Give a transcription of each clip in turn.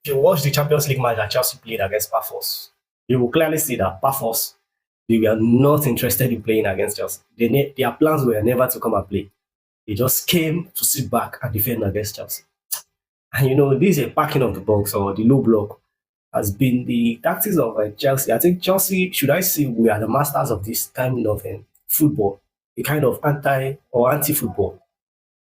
you watch the Champions League match that Chelsea played against Pafos, you will clearly see that Pafos, they were not interested in playing against Chelsea. Their plans were never to come and play. They just came to sit back and defend against Chelsea. And this is a packing of the box or the low block has been the tactics of Chelsea. I think Chelsea, should I say, we are the masters of this kind of football, a kind of anti-football.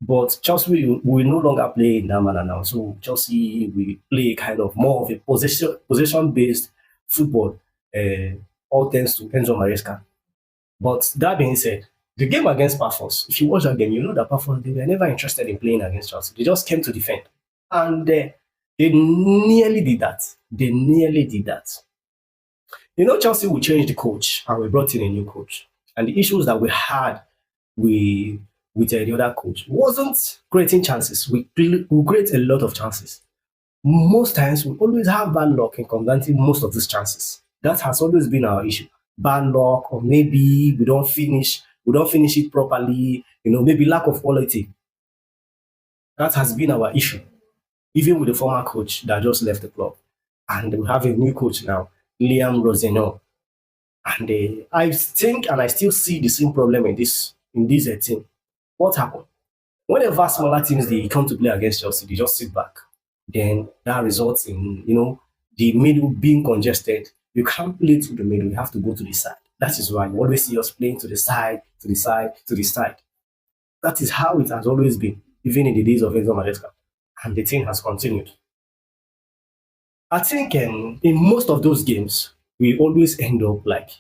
But Chelsea will no longer play in that manner now. So Chelsea will play kind of more of a possession-based football, all thanks to Enzo Maresca. But that being said, the game against Pafos, if you watch that game, you know that Pafos, they were never interested in playing against Chelsea. They just came to defend. And they nearly did that. They nearly did that. Chelsea will change the coach, and we brought in a new coach. And the issues that we had with the other coach wasn't creating chances. We create a lot of chances. Most times, we always have bad luck in converting most of these chances. That has always been our issue. Bad luck, or maybe we don't finish it properly, maybe lack of quality. That has been our issue, even with the former coach that just left the club. And we have a new coach now, Liam Roseno. And I think, and I still see the same problem in this team. What happened? Whenever smaller teams they come to play against Chelsea, they just sit back. Then that results in the middle being congested. You can't play to the middle, you have to go to the side. That is why you always see us playing to the side, to the side, to the side. That is how it has always been, even in the days of Enzo Maresca. And the thing has continued. I think in most of those games, we always end up like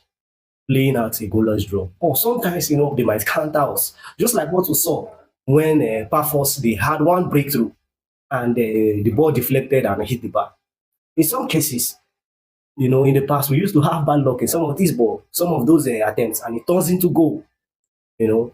playing out a goalless draw. Or sometimes, they might counter us. Just like what we saw when Pafos, they had one breakthrough and the ball deflected and hit the bar. In some cases, in the past, we used to have bad luck in some of those attempts, and it turns into goal. You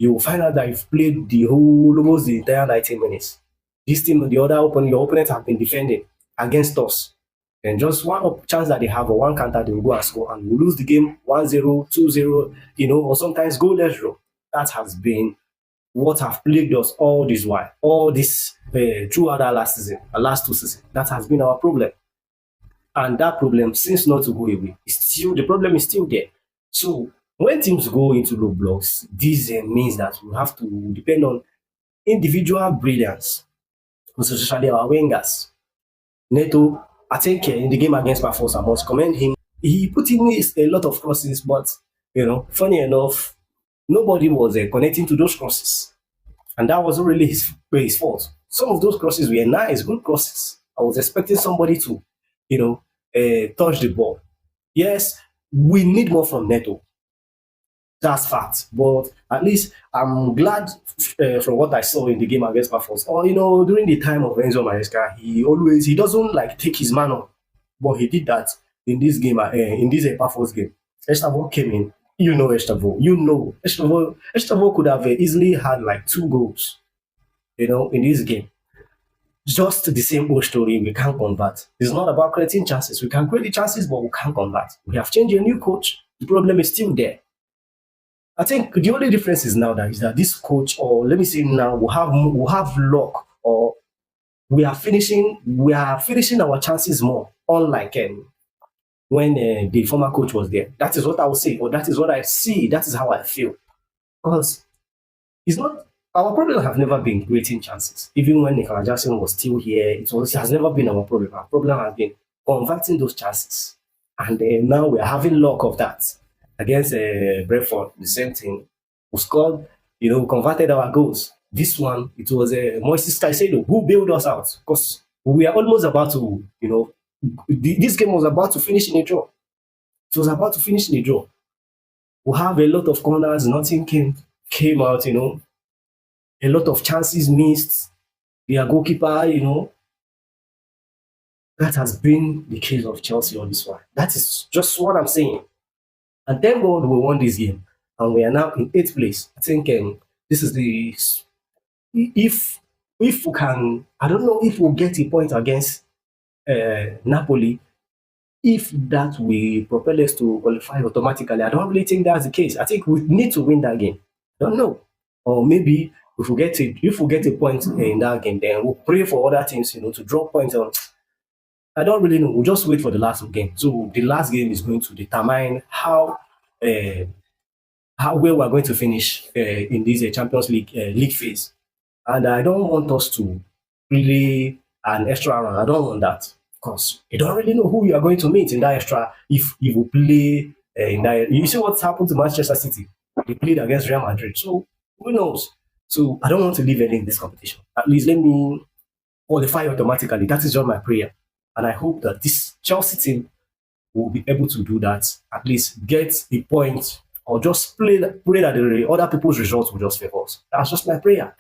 will find out that you've played almost the entire 90 minutes. This team, your opponent have been defending against us. And just one chance that they have or one counter, they will go and score, and we lose the game 1-0, 2-0, or sometimes goalless draw. That has been what have plagued us all this while, all this throughout our last two seasons. That has been our problem. And that problem seems not to go away. The problem is still there. So when teams go into low blocks, this means that we have to depend on individual brilliance, especially our wingers. Neto, I think in the game against Pafos, I must commend him. He put in a lot of crosses, but funny enough, nobody was connecting to those crosses, and that wasn't really his fault. Some of those crosses were nice, good crosses. I was expecting somebody to, touch the ball. Yes, we need more from Neto. That's fact. But at least I'm glad from what I saw in the game against Pafos. Or during the time of Enzo Maresca, he doesn't like take his man on, but he did that in this game, in this Pafos game. Estavo came in. Estavo. Estavo could have easily had like 2 goals. In this game. Just the same old story. We can't convert. It's not about creating chances. We can create the chances, but we can't convert. We have changed a new coach. The problem is still there. I think the only difference is now is that this coach, or let me say now, will have luck, or we are finishing our chances more, unlike when the former coach was there. That is what I would say, or that is what I see. That is how I feel, because it's not our problem. Have never been creating chances. Even when Nicola Jackson was still here, it has never been our problem. Our problem has been converting those chances, and now we are having luck of that. Against Brentford, the same thing. We scored, converted our goals. This one, it was Moises Caicedo who bailed us out, because we are almost about to, this game was about to finish in a draw. It was about to finish in a draw. We have a lot of corners, nothing came out, a lot of chances missed. Their goalkeeper, that has been the case of Chelsea on this one. That is just what I'm saying. And thank God we won this game, and we are now in 8th place. I think this is if we can, I don't know if we'll get a point against Napoli. If that will propel us to qualify automatically, I don't really think that's the case. I think we need to win that game. I don't know, or maybe if we get a point in that game, then we'll pray for other teams, to draw points on. I don't really know. We'll just wait for the last game. So the last game is going to determine uh, how well we're going to finish in this Champions League league phase. And I don't want us to play an extra round. I don't want that because you don't really know who you are going to meet in that extra. If you will play in that, you see what's happened to Manchester City. They played against Real Madrid. So who knows? So I don't want to leave any in this competition. At least let me qualify automatically. That is just my prayer. And I hope that this Chelsea team will be able to do that, at least get a point or just pray that the other people's results will just favor us. That's just my prayer.